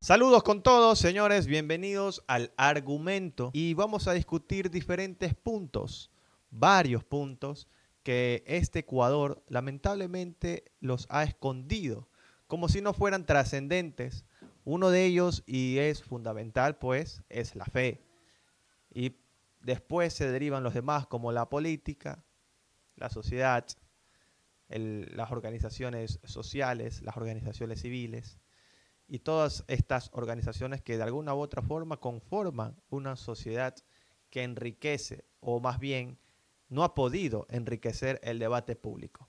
Saludos con todos, señores, bienvenidos al argumento y vamos a discutir diferentes puntos, varios puntos que este Ecuador lamentablemente los ha escondido, como si no fueran trascendentes. Uno de ellos, y es fundamental, pues, es la fe. Y después se derivan los demás, como la política, la sociedad, las organizaciones sociales, las organizaciones civiles y todas estas organizaciones que de alguna u otra forma conforman una sociedad que enriquece, o más bien no ha podido enriquecer el debate público.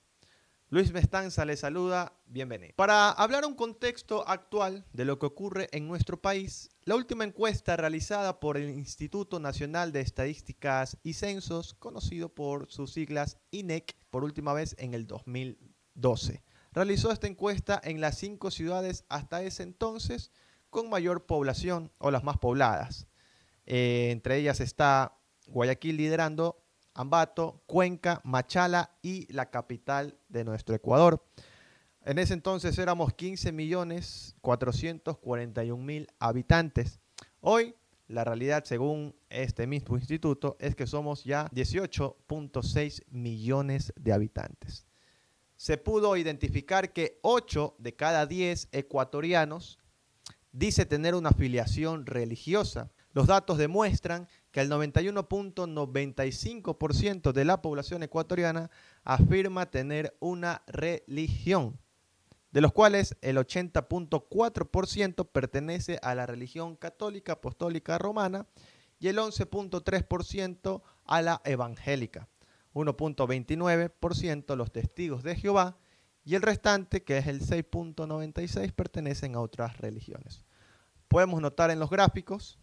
Luis Mestanza le saluda, bienvenido. Para hablar un contexto actual de lo que ocurre en nuestro país, la última encuesta realizada por el Instituto Nacional de Estadísticas y Censos, conocido por sus siglas INEC, por última vez en el 2012. Realizó esta encuesta en las 5 ciudades hasta ese entonces con mayor población o las más pobladas. Entre ellas está Guayaquil liderando, Ambato, Cuenca, Machala y la capital de nuestro Ecuador. En ese entonces éramos 15.441.000 habitantes. Hoy, la realidad, según este mismo instituto, es que somos ya 18.6 millones de habitantes. Se pudo identificar que 8 de cada 10 ecuatorianos dice tener una afiliación religiosa. Los datos demuestran que el 91.95% de la población ecuatoriana afirma tener una religión, de los cuales el 80.4% pertenece a la religión católica apostólica romana y el 11.3% a la evangélica, 1.29% los testigos de Jehová y el restante, que es el 6.96%, pertenecen a otras religiones. Podemos notar en los gráficos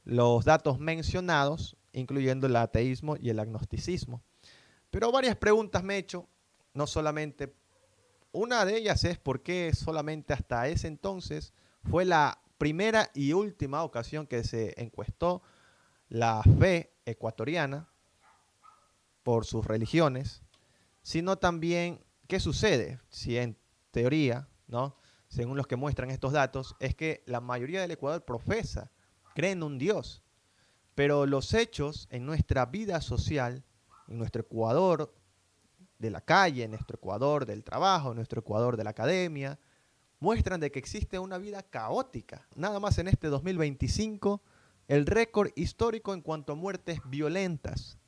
los datos mencionados, incluyendo el ateísmo y el agnosticismo. Pero varias preguntas me he hecho, no solamente, una de ellas es por qué solamente hasta ese entonces fue la primera y última ocasión que se encuestó la fe ecuatoriana por sus religiones, sino también qué sucede si en teoría, ¿no?, según los que muestran estos datos, es que la mayoría del Ecuador profesa, cree en un Dios, pero los hechos en nuestra vida social, en nuestro Ecuador de la calle, en nuestro Ecuador del trabajo, en nuestro Ecuador de la academia, muestran de que existe una vida caótica. Nada más en este 2025, el récord histórico en cuanto a muertes violentas.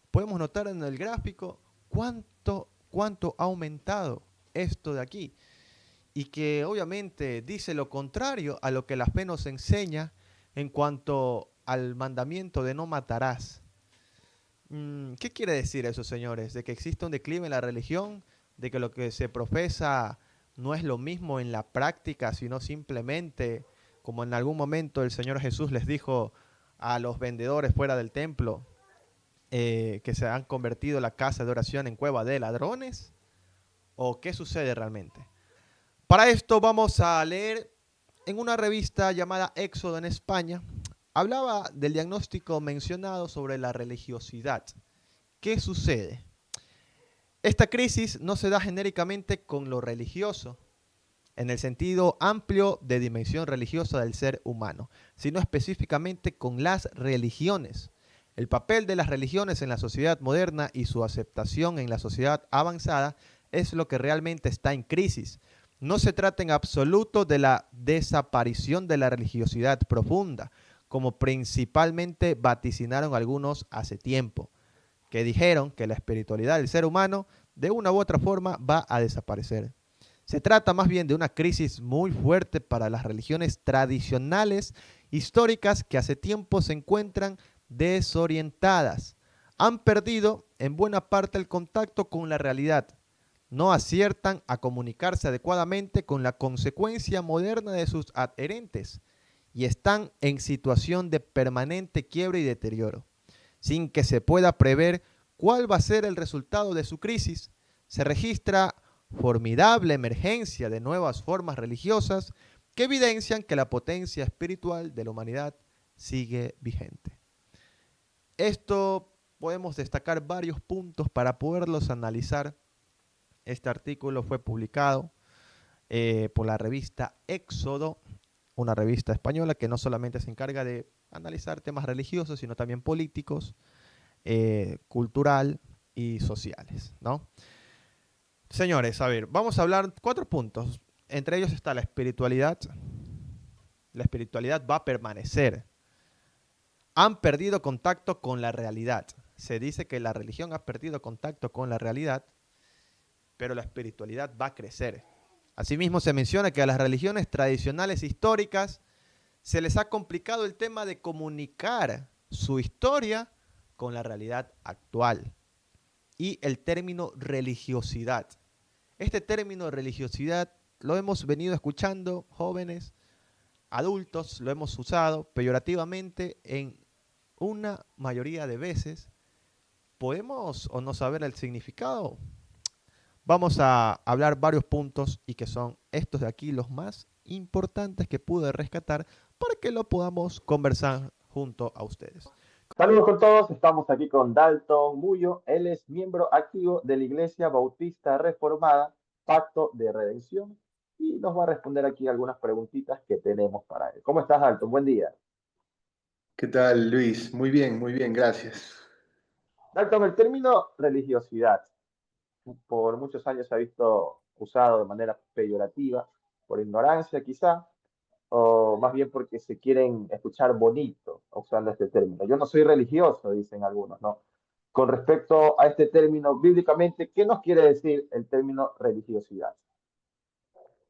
Podemos notar en el gráfico cuánto ha aumentado esto de aquí, y que obviamente dice lo contrario a lo que la fe nos enseña en cuanto al mandamiento de no matarás. ¿Qué quiere decir eso, señores? ¿De que existe un declive en la religión? ¿De que lo que se profesa no es lo mismo en la práctica, sino simplemente, como en algún momento el Señor Jesús les dijo a los vendedores fuera del templo, que se han convertido la casa de oración en cueva de ladrones? ¿O qué sucede realmente? Para esto vamos a leer en una revista llamada Éxodo en España. Hablaba del diagnóstico mencionado sobre la religiosidad. ¿Qué sucede? Esta crisis no se da genéricamente con lo religioso, en el sentido amplio de dimensión religiosa del ser humano, sino específicamente con las religiones. El papel de las religiones en la sociedad moderna y su aceptación en la sociedad avanzada es lo que realmente está en crisis. No se trata en absoluto de la desaparición de la religiosidad profunda, como principalmente vaticinaron algunos hace tiempo, que dijeron que la espiritualidad del ser humano de una u otra forma va a desaparecer. Se trata más bien de una crisis muy fuerte para las religiones tradicionales, históricas, que hace tiempo se encuentran desorientadas. Han perdido en buena parte el contacto con la realidad. No aciertan a comunicarse adecuadamente con la consecuencia moderna de sus adherentes y están en situación de permanente quiebre y deterioro. Sin que se pueda prever cuál va a ser el resultado de su crisis, se registra formidable emergencia de nuevas formas religiosas que evidencian que la potencia espiritual de la humanidad sigue vigente. Esto podemos destacar varios puntos para poderlos analizar. Este artículo fue publicado por la revista Éxodo una revista española que no solamente se encarga de analizar temas religiosos, sino también políticos, cultural y sociales, ¿no? Señores, a ver, vamos a hablar 4 puntos. Entre ellos está la espiritualidad. La espiritualidad va a permanecer. Han perdido contacto con la realidad. Se dice que la religión ha perdido contacto con la realidad, pero la espiritualidad va a crecer. Asimismo, se menciona que a las religiones tradicionales históricas se les ha complicado el tema de comunicar su historia con la realidad actual. Y el término religiosidad. Este término religiosidad lo hemos venido escuchando, jóvenes, adultos, lo hemos usado peyorativamente en una mayoría de veces. ¿Podemos o no saber el significado? Vamos a hablar varios puntos y que son estos de aquí los más importantes que pude rescatar para que lo podamos conversar junto a ustedes. Saludos con todos, estamos aquí con Dalton Mullo, él es miembro activo de la Iglesia Bautista Reformada, Pacto de Redención, y nos va a responder aquí algunas preguntitas que tenemos para él. ¿Cómo estás, Dalton? Buen día. ¿Qué tal, Luis? Muy bien, gracias. Dalton, el término religiosidad por muchos años se ha visto usado de manera peyorativa, por ignorancia quizá, o más bien porque se quieren escuchar bonito usando este término. Yo no soy religioso, dicen algunos, ¿no? Con respecto a este término, bíblicamente, ¿qué nos quiere decir el término religiosidad?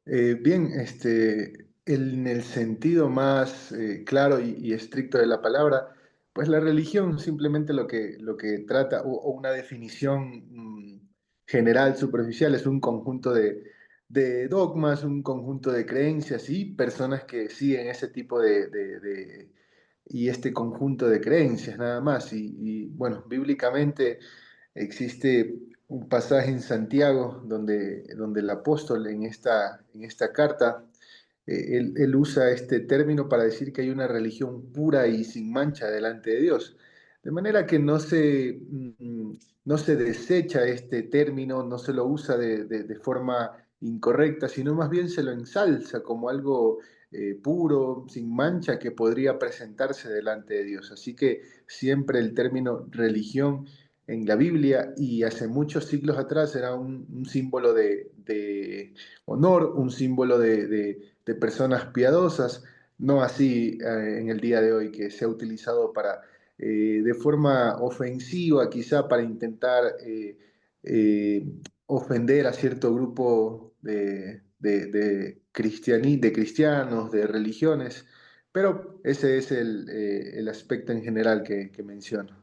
Bien, en el sentido más claro y estricto de la palabra, pues la religión simplemente lo que trata, o una definición general, superficial, es un conjunto de dogmas, un conjunto de creencias y personas que siguen ese tipo y este conjunto de creencias nada más. Bueno, bíblicamente existe un pasaje en Santiago donde el apóstol en esta carta, él usa este término para decir que hay una religión pura y sin mancha delante de Dios. De manera que no se desecha este término, no se lo usa de forma incorrecta, sino más bien se lo ensalza como algo puro, sin mancha, que podría presentarse delante de Dios. Así que siempre el término religión en la Biblia y hace muchos siglos atrás era un símbolo de honor, un símbolo de personas piadosas, no así en el día de hoy, que se ha utilizado de forma ofensiva, quizá para intentar eh, ofender a cierto grupo de cristianos, de religiones, pero ese es el aspecto en general que menciono.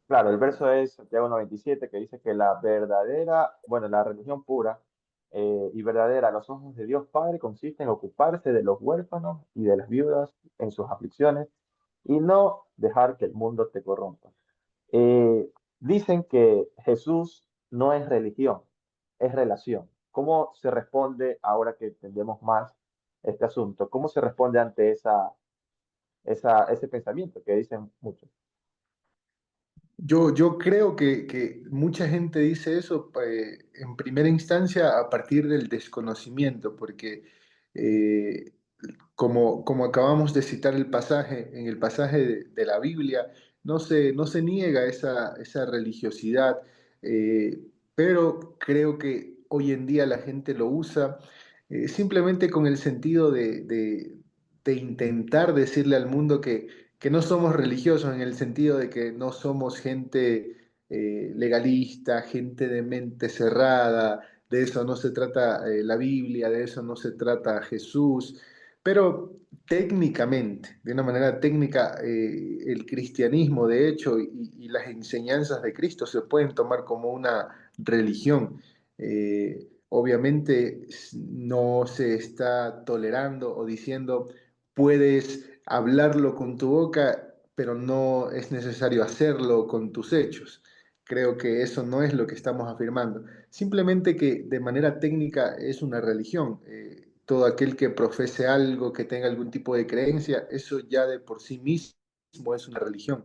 Claro, el verso es Santiago 1:27 que dice que la verdadera, bueno, la religión pura y verdadera a los ojos de Dios Padre consiste en ocuparse de los huérfanos y de las viudas en sus aflicciones y no dejar que el mundo te corrompa. Dicen que Jesús no es religión, es relación. ¿Cómo se responde ahora que entendemos más este asunto? ¿Cómo se responde ante ese pensamiento que dicen muchos? Yo creo que mucha gente dice eso en primera instancia a partir del desconocimiento, porque eh, como acabamos de citar en el pasaje de la Biblia, no se niega esa religiosidad, eh, pero creo que hoy en día la gente lo usa simplemente con el sentido de intentar decirle al mundo que no somos religiosos en el sentido de que no somos gente legalista, gente de mente cerrada, de eso no se trata la Biblia, de eso no se trata Jesús, pero técnicamente, de una manera técnica, el cristianismo, de hecho, y las enseñanzas de Cristo se pueden tomar como una religión. Obviamente no se está tolerando o diciendo puedes hablarlo con tu boca, pero no es necesario hacerlo con tus hechos. Creo que eso no es lo que estamos afirmando. Simplemente que de manera técnica es una religión. Todo aquel que profese algo, que tenga algún tipo de creencia, eso ya de por sí mismo es una religión.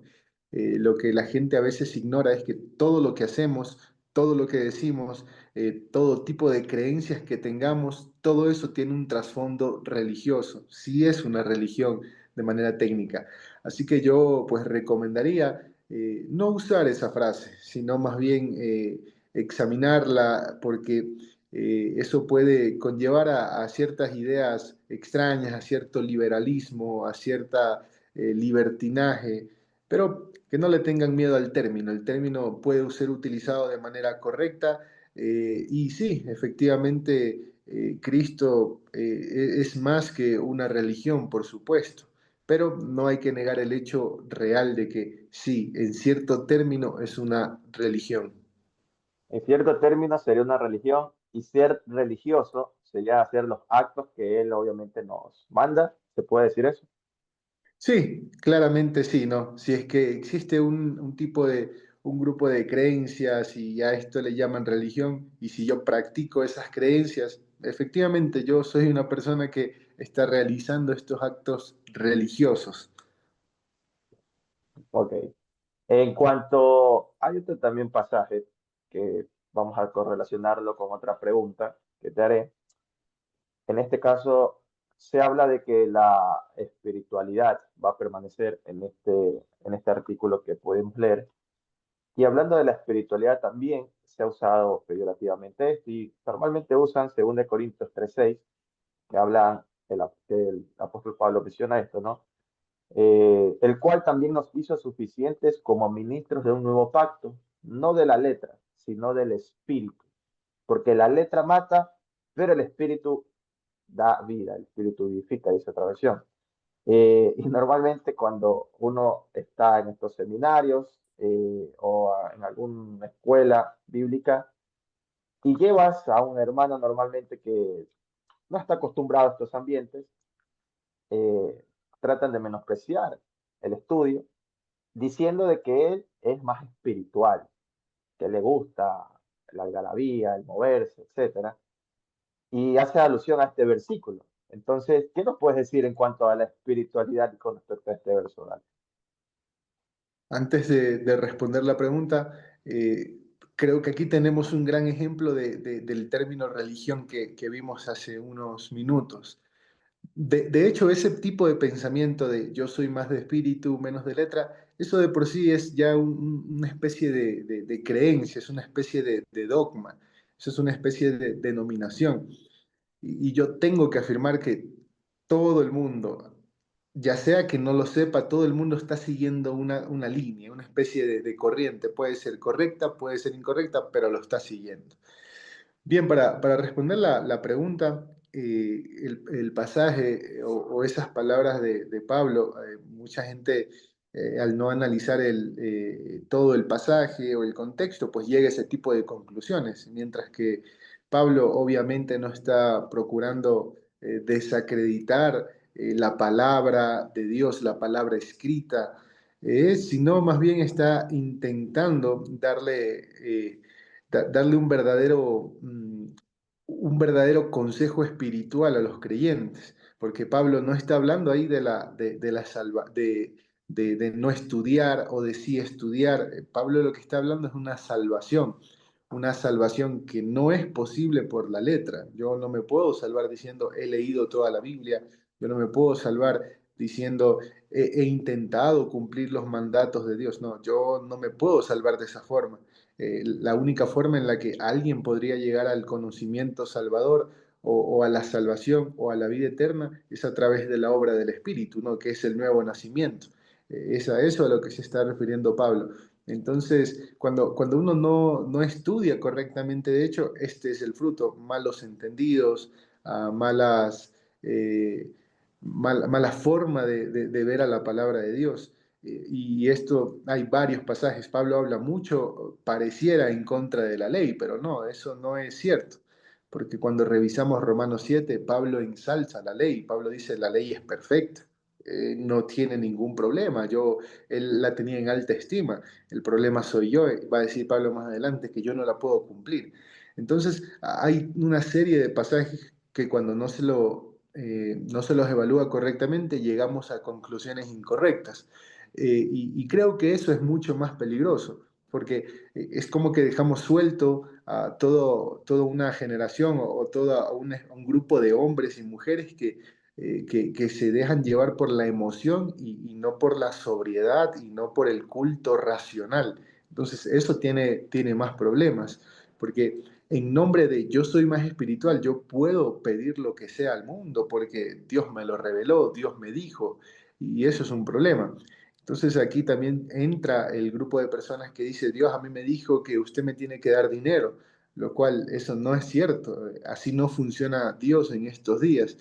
Lo que la gente a veces ignora es que todo lo que hacemos, todo lo que decimos, todo tipo de creencias que tengamos, todo eso tiene un trasfondo religioso, sí es una religión de manera técnica. Así que yo pues recomendaría no usar esa frase, sino más bien examinarla porque eso puede conllevar a ciertas ideas extrañas, a cierto liberalismo, a cierta libertinaje, pero que no le tengan miedo al término. El término puede ser utilizado de manera correcta y sí, efectivamente, Cristo es más que una religión, por supuesto, pero no hay que negar el hecho real de que sí, en cierto término es una religión. En cierto término sería una religión y ser religioso sería hacer los actos que él obviamente nos manda. ¿Se puede decir eso? Sí, claramente sí, ¿no? Si es que existe un tipo de, un grupo de creencias y a esto le llaman religión, y si yo practico esas creencias, efectivamente yo soy una persona que está realizando estos actos religiosos. Ok. En cuanto, hay otro también pasaje que vamos a correlacionarlo con otra pregunta que te haré. En este caso, se habla de que la espiritualidad va a permanecer en este artículo que podemos leer. Y hablando de la espiritualidad también, se ha usado peyorativamente esto y normalmente usan 2 Corintios 3:6, que hablan, que el apóstol Pablo menciona esto, ¿no? El cual también nos hizo suficientes como ministros de un nuevo pacto, no de la letra, sino del espíritu. Porque la letra mata, pero el espíritu da vida, el espíritu vivifica, dice otra versión. Y normalmente cuando uno está en estos seminarios en alguna escuela bíblica y llevas a un hermano normalmente que no está acostumbrado a estos ambientes, eh, tratan de menospreciar el estudio, diciendo de que él es más espiritual, que le gusta la algarabía, el moverse, etcétera, y hace alusión a este versículo. Entonces, ¿qué nos puedes decir en cuanto a la espiritualidad con respecto a este verso, Dani? Antes de responder la pregunta, creo que aquí tenemos un gran ejemplo del término religión que vimos hace unos minutos. De hecho, ese tipo de pensamiento de yo soy más de espíritu, menos de letra, eso de por sí es ya una especie de creencia, es una especie de dogma, eso es una especie de denominación. Y yo tengo que afirmar que todo el mundo, ya sea que no lo sepa, todo el mundo está siguiendo una línea, una especie de corriente. Puede ser correcta, puede ser incorrecta, pero lo está siguiendo. Bien, para responder la pregunta, el pasaje o esas palabras de Pablo, mucha gente al no analizar todo el pasaje o el contexto, pues llega a ese tipo de conclusiones, mientras que Pablo obviamente no está procurando desacreditar la palabra de Dios, la palabra escrita, sino más bien está intentando darle un verdadero consejo espiritual a los creyentes, porque Pablo no está hablando ahí de la de no estudiar o de sí estudiar. Pablo lo que está hablando es una salvación que no es posible por la letra. Yo no me puedo salvar diciendo he leído toda la Biblia, yo no me puedo salvar diciendo he intentado cumplir los mandatos de Dios. No, yo no me puedo salvar de esa forma. La única forma en la que alguien podría llegar al conocimiento salvador o a la salvación o a la vida eterna es a través de la obra del Espíritu, ¿no? Que es el nuevo nacimiento. Es a eso a lo que se está refiriendo Pablo. Entonces, cuando uno no estudia correctamente, de hecho, este es el fruto, malos entendidos, malas, eh, mala forma de ver a la palabra de Dios. Y esto hay varios pasajes. Pablo habla mucho, pareciera en contra de la ley, pero no, eso no es cierto. Porque cuando revisamos Romanos 7, Pablo ensalza la ley. Pablo dice, la ley es perfecta, no tiene ningún problema. Él la tenía en alta estima. El problema soy yo, va a decir Pablo más adelante, que yo no la puedo cumplir. Entonces, hay una serie de pasajes que cuando no se los evalúa correctamente, llegamos a conclusiones incorrectas. Y creo que eso es mucho más peligroso, porque es como que dejamos suelto a toda una generación o todo un grupo de hombres y mujeres que se dejan llevar por la emoción y no por la sobriedad y no por el culto racional. Entonces eso tiene más problemas, porque en nombre de yo soy más espiritual, yo puedo pedir lo que sea al mundo porque Dios me lo reveló, Dios me dijo, y eso es un problema. Entonces aquí también entra el grupo de personas que dice, Dios a mí me dijo que usted me tiene que dar dinero, lo cual eso no es cierto, así no funciona Dios en estos días.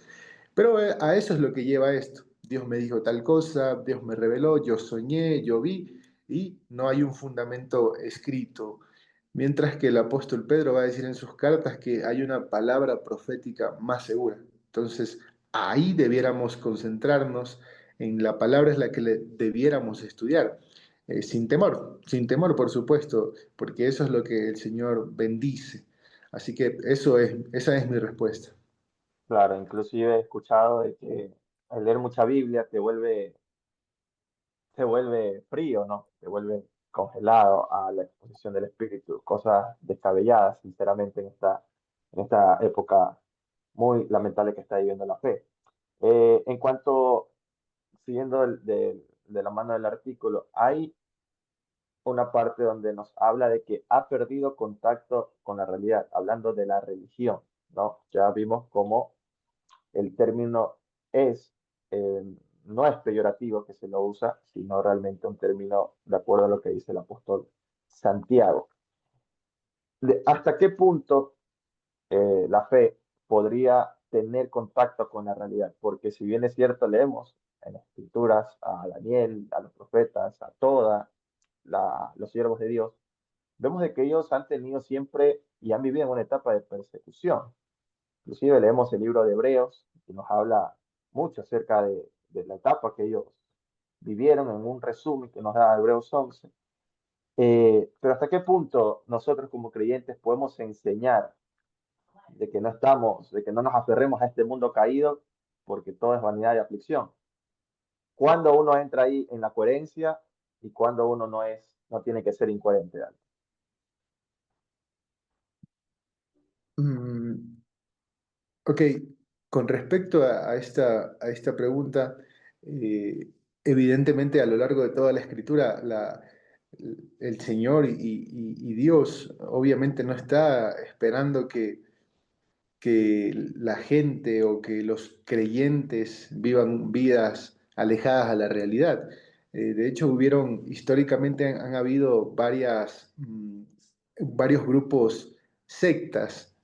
Pero a eso es lo que lleva esto. Dios me dijo tal cosa, Dios me reveló, yo soñé, yo vi, y no hay un fundamento escrito. Mientras que el apóstol Pedro va a decir en sus cartas que hay una palabra profética más segura. Entonces, ahí debiéramos concentrarnos, en la palabra es la que debiéramos estudiar, sin temor, por supuesto, porque eso es lo que el Señor bendice. Así que esa es mi respuesta. Claro, inclusive he escuchado de que al leer mucha Biblia te vuelve frío, ¿no? Te vuelve congelado a la exposición del espíritu, cosas descabelladas, sinceramente, en esta época muy lamentable que está viviendo la fe. En cuanto, siguiendo de la mano del artículo, hay una parte donde nos habla de que ha perdido contacto con la realidad, hablando de la religión, ¿no? Ya vimos cómo el término es, eh, no es peyorativo que se lo usa, sino realmente un término de acuerdo a lo que dice el apóstol Santiago. ¿Hasta qué punto la fe podría tener contacto con la realidad? Porque si bien es cierto, leemos en las escrituras a Daniel, a los profetas, a todos los siervos de Dios, vemos de que ellos han tenido siempre y han vivido en una etapa de persecución. Inclusive leemos el libro de Hebreos, que nos habla mucho acerca de la etapa que ellos vivieron en un resumen que nos da Hebreos 11. Pero hasta qué punto nosotros como creyentes podemos enseñar de que no estamos, de que no nos aferremos a este mundo caído, porque todo es vanidad y aflicción. Cuando uno entra ahí en la coherencia y cuando uno no tiene que ser incoherente. Mm, ok, con respecto a esta pregunta, eh, evidentemente a lo largo de toda la escritura, el Señor y Dios obviamente no está esperando que la gente o que los creyentes vivan vidas alejadas a la realidad. De hecho, históricamente han habido varios grupos sectas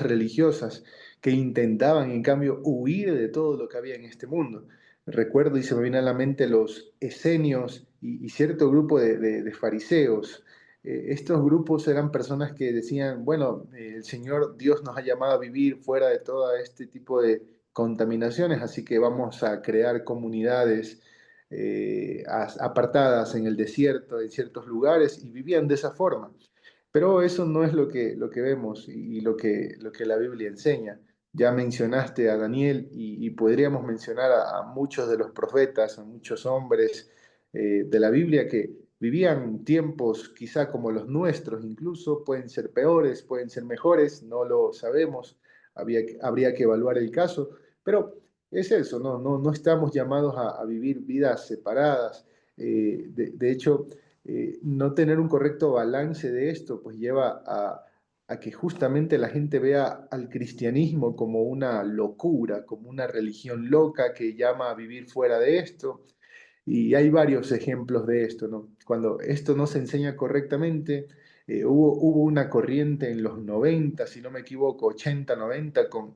religiosas que intentaban, en cambio, huir de todo lo que había en este mundo. Recuerdo y se me viene a la mente los esenios y cierto grupo de fariseos. Estos grupos eran personas que decían, bueno, el Señor Dios nos ha llamado a vivir fuera de todo este tipo de contaminaciones, así que vamos a crear comunidades apartadas en el desierto, en ciertos lugares, y vivían de esa forma. Pero eso no es lo que vemos y lo que la Biblia enseña. Ya mencionaste a Daniel y podríamos mencionar a muchos de los profetas, a muchos hombres de la Biblia que vivían tiempos quizá como los nuestros, incluso pueden ser peores, pueden ser mejores, no lo sabemos, habría que evaluar el caso, pero es eso, no estamos llamados a vivir vidas separadas. De hecho, no tener un correcto balance de esto, pues lleva a que justamente la gente vea al cristianismo como una locura, como una religión loca que llama a vivir fuera de esto. Y hay varios ejemplos de esto, ¿no? Cuando esto no se enseña correctamente, hubo una corriente en los 90, si no me equivoco, 80, 90, con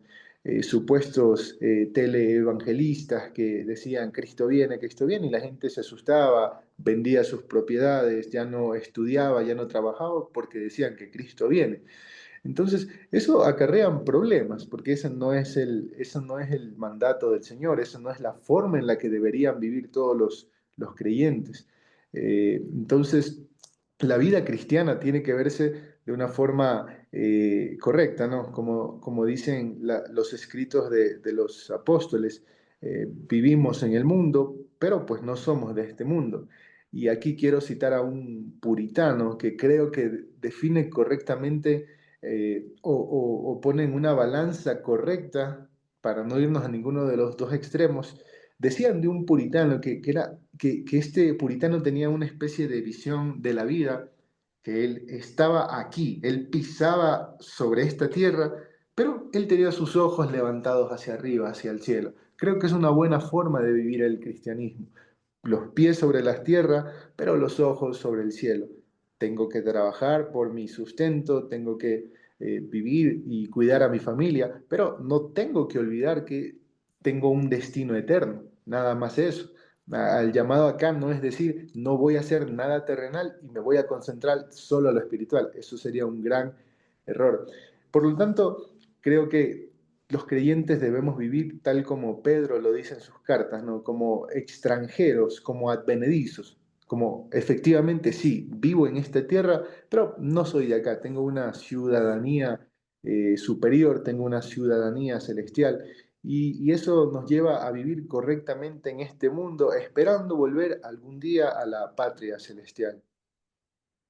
supuestos teleevangelistas que decían Cristo viene, y la gente se asustaba, vendía sus propiedades, ya no estudiaba, ya no trabajaba porque decían que Cristo viene. Entonces, eso acarrea problemas, porque eso no es el mandato del Señor, eso no es la forma en la que deberían vivir todos los creyentes. Entonces, la vida cristiana tiene que verse de una forma correcta, ¿no? Como dicen los escritos de los apóstoles, vivimos en el mundo, pero pues no somos de este mundo. Y aquí quiero citar a un puritano que creo que define correctamente o pone en una balanza correcta para no irnos a ninguno de los dos extremos. Decían de un puritano que este puritano tenía una especie de visión de la vida, que él estaba aquí, él pisaba sobre esta tierra, pero él tenía sus ojos levantados hacia arriba, hacia el cielo. Creo que es una buena forma de vivir el cristianismo. Los pies sobre la tierra, pero los ojos sobre el cielo. Tengo que trabajar por mi sustento, tengo que vivir y cuidar a mi familia, pero no tengo que olvidar que tengo un destino eterno, nada más eso. Al llamado acá no es decir, no voy a hacer nada terrenal y me voy a concentrar solo a lo espiritual. Eso sería un gran error. Por lo tanto, creo que los creyentes debemos vivir tal como Pedro lo dice en sus cartas, ¿no? Como extranjeros, como advenedizos, como efectivamente sí, vivo en esta tierra, pero no soy de acá, tengo una ciudadanía superior, tengo una ciudadanía celestial. Y eso nos lleva a vivir correctamente en este mundo, esperando volver algún día a la patria celestial.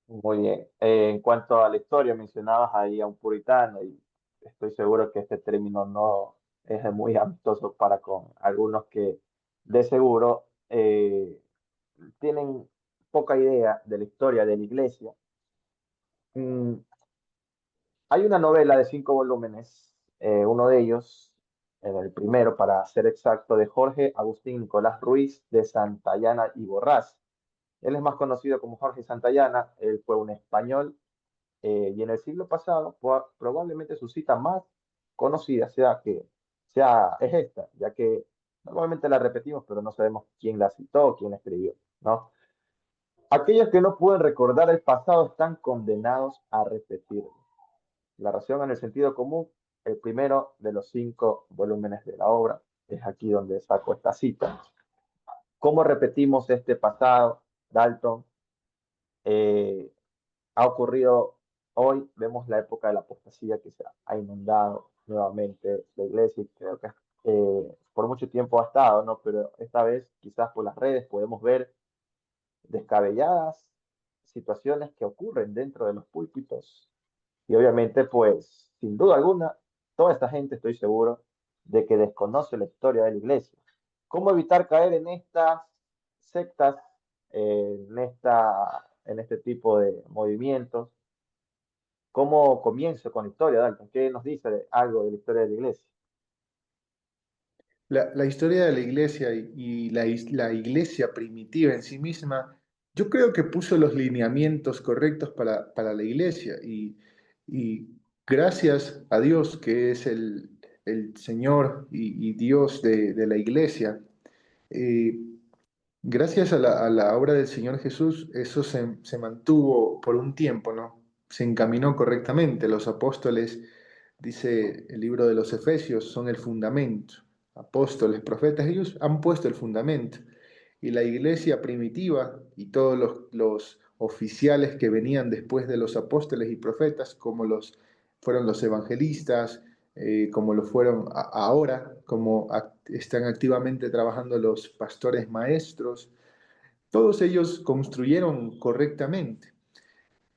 Muy bien. En cuanto a la historia, mencionabas ahí a un puritano y estoy seguro que este término no es muy amistoso para con algunos que de seguro tienen poca idea de la historia de la iglesia. Mm, Hay una novela de 5 volúmenes, uno de ellos, el primero para ser exacto, de Jorge Agustín Nicolás Ruiz de Santayana y Borrás. Él es más conocido como Jorge Santayana, él fue un español y en el siglo pasado probablemente su cita más conocida es esta, ya que normalmente la repetimos, pero no sabemos quién la citó o quién la escribió, ¿no? Aquellos que no pueden recordar el pasado están condenados a repetirlo. La razón en el sentido común, el primero de los 5 volúmenes de la obra, es aquí donde saco esta cita. ¿Cómo repetimos este pasado, Dalton? Eh, Ha ocurrido hoy, vemos la época de la apostasía que se ha inundado nuevamente la iglesia y creo que por mucho tiempo ha estado, ¿no? Pero esta vez quizás por las redes podemos ver descabelladas situaciones que ocurren dentro de los púlpitos y obviamente pues sin duda alguna toda esta gente estoy seguro de que desconoce la historia de la iglesia. ¿Cómo evitar caer en estas sectas, en este tipo de movimientos? ¿Cómo comienzo con la historia, Dalton? ¿Qué nos dice algo de la historia de la iglesia? La historia de la iglesia la iglesia primitiva en sí misma, yo creo que puso los lineamientos correctos para la iglesia y gracias a Dios que es el Señor y Dios de la iglesia, eh, gracias a la obra del Señor Jesús, eso se mantuvo por un tiempo, ¿no? Se encaminó correctamente. Los apóstoles, dice el libro de los Efesios, son el fundamento. Apóstoles, profetas, ellos han puesto el fundamento. Y la iglesia primitiva y todos los oficiales que venían después de los apóstoles y profetas, como fueron los evangelistas, como lo fueron ahora, como están activamente trabajando los pastores maestros, todos ellos construyeron correctamente.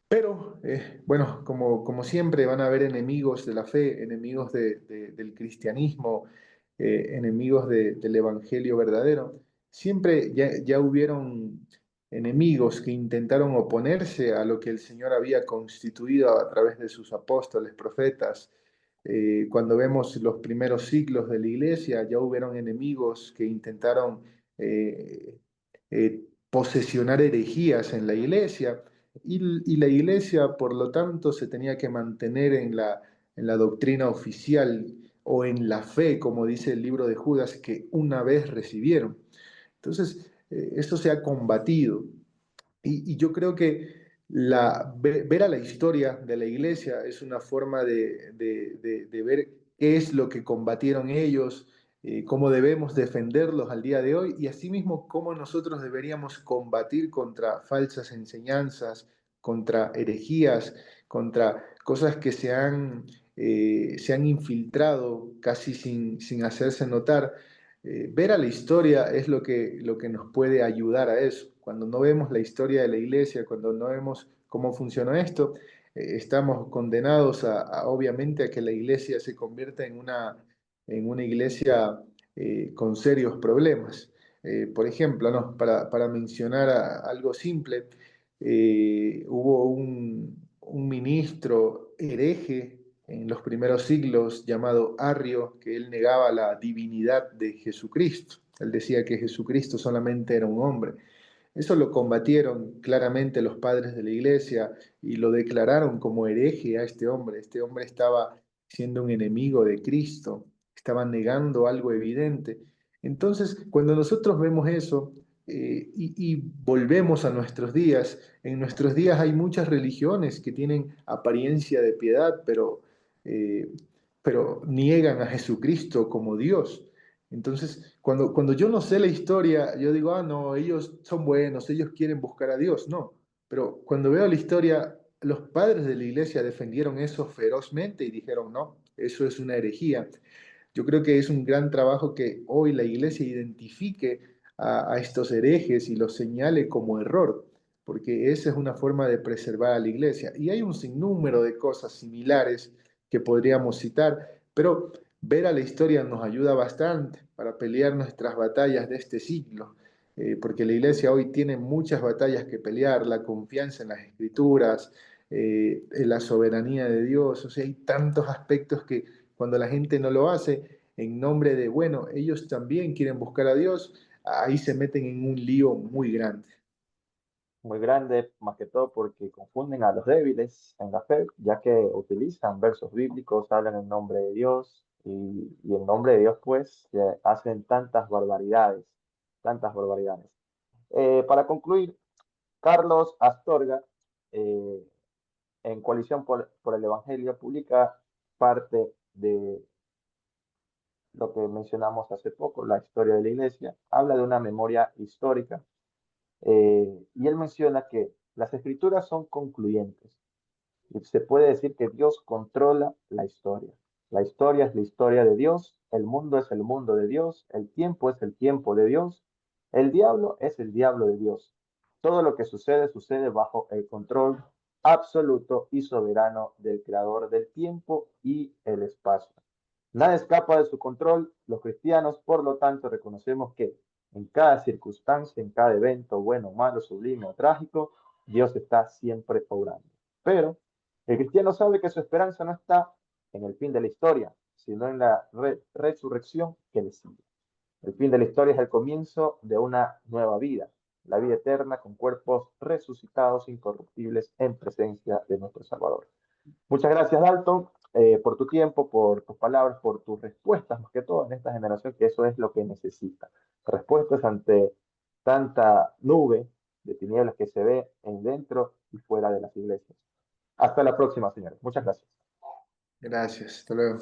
Pero, bueno, como siempre van a haber enemigos de la fe, enemigos del cristianismo, enemigos del evangelio verdadero. Siempre ya hubieron enemigos que intentaron oponerse a lo que el Señor había constituido a través de sus apóstoles, profetas. Cuando vemos los primeros siglos de la iglesia, ya hubieron enemigos que intentaron posesionar herejías en la iglesia y la iglesia, por lo tanto, se tenía que mantener en la doctrina oficial o en la fe, como dice el libro de Judas, que una vez recibieron. Entonces, esto se ha combatido. Y yo creo que ver a la historia de la iglesia es una forma de ver qué es lo que combatieron ellos, cómo debemos defenderlos al día de hoy y asimismo cómo nosotros deberíamos combatir contra falsas enseñanzas, contra herejías, contra cosas que se han infiltrado casi sin hacerse notar. Ver a la historia es lo que nos puede ayudar a eso. cuando no vemos la historia de la iglesia, cuando no vemos cómo funcionó esto, estamos condenados obviamente a que la iglesia se convierta en una iglesia con serios problemas. Por ejemplo, ¿no? Para mencionar algo simple, hubo un ministro hereje en los primeros siglos llamado Arrio, que él negaba la divinidad de Jesucristo. Él decía que Jesucristo solamente era un hombre. Eso lo combatieron claramente los padres de la iglesia y lo declararon como hereje a este hombre. Este hombre estaba siendo un enemigo de Cristo, estaba negando algo evidente. Entonces, cuando nosotros vemos eso y volvemos a nuestros días, en nuestros días hay muchas religiones que tienen apariencia de piedad, eh, pero niegan a Jesucristo como Dios. Entonces, cuando yo no sé la historia, yo digo, ah, no, ellos son buenos, ellos quieren buscar a Dios. No, pero cuando veo la historia, los padres de la iglesia defendieron eso ferozmente y dijeron, no, eso es una herejía. Yo creo que es un gran trabajo que hoy la iglesia identifique a estos herejes y los señale como error, porque esa es una forma de preservar a la iglesia. Y hay un sinnúmero de cosas similares que podríamos citar, pero ver a la historia nos ayuda bastante para pelear nuestras batallas de este siglo, porque la iglesia hoy tiene muchas batallas que pelear, la confianza en las escrituras, en la soberanía de Dios, o sea, hay tantos aspectos que cuando la gente no lo hace en nombre de, bueno, ellos también quieren buscar a Dios, ahí se meten en un lío muy grande. Muy grande, más que todo porque confunden a los débiles en la fe, ya que utilizan versos bíblicos, hablan en nombre de Dios y en nombre de Dios pues hacen tantas barbaridades, tantas barbaridades. Para concluir, Carlos Astorga, eh, en Coalición por el Evangelio, publica parte de lo que mencionamos hace poco, la historia de la iglesia, habla de una memoria histórica y él menciona que las escrituras son concluyentes y se puede decir que Dios controla la historia. La historia es la historia de Dios, el mundo es el mundo de Dios, el tiempo es el tiempo de Dios, el diablo es el diablo de Dios. Todo lo que sucede sucede bajo el control absoluto y soberano del creador del tiempo y el espacio. Nada escapa de su control. Los cristianos, por lo tanto, reconocemos que en cada circunstancia, en cada evento, bueno, malo, sublime o trágico, Dios está siempre obrando. Pero el cristiano sabe que su esperanza no está en el fin de la historia, sino en la resurrección que le sigue. El fin de la historia es el comienzo de una nueva vida, la vida eterna con cuerpos resucitados, incorruptibles, en presencia de nuestro Salvador. Muchas gracias, Dalton, por tu tiempo, por tus palabras, por tus respuestas, más que todo en esta generación, que eso es lo que necesita. Respuestas ante tanta nube de tinieblas que se ve en dentro y fuera de las iglesias. Hasta la próxima, señores. Muchas gracias. Gracias, hasta luego.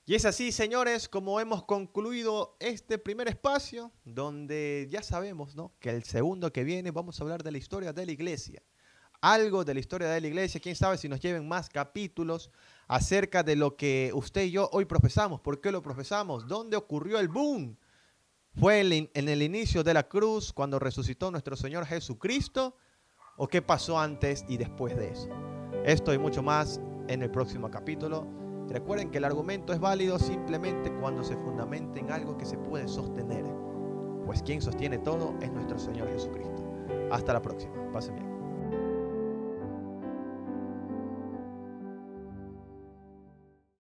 Y es así, señores, como hemos concluido este primer espacio, donde ya sabemos, ¿no?, que el segundo que viene vamos a hablar de la historia de la iglesia. Algo de la historia de la iglesia, quién sabe si nos lleven más capítulos acerca de lo que usted y yo hoy profesamos. ¿Por qué lo profesamos? ¿Dónde ocurrió el boom? ¿Fue en el inicio de la cruz cuando resucitó nuestro Señor Jesucristo? ¿O qué pasó antes y después de eso? Esto y mucho más en el próximo capítulo. Recuerden que el argumento es válido simplemente cuando se fundamenta en algo que se puede sostener. Pues quien sostiene todo es nuestro Señor Jesucristo. Hasta la próxima. Pasen bien.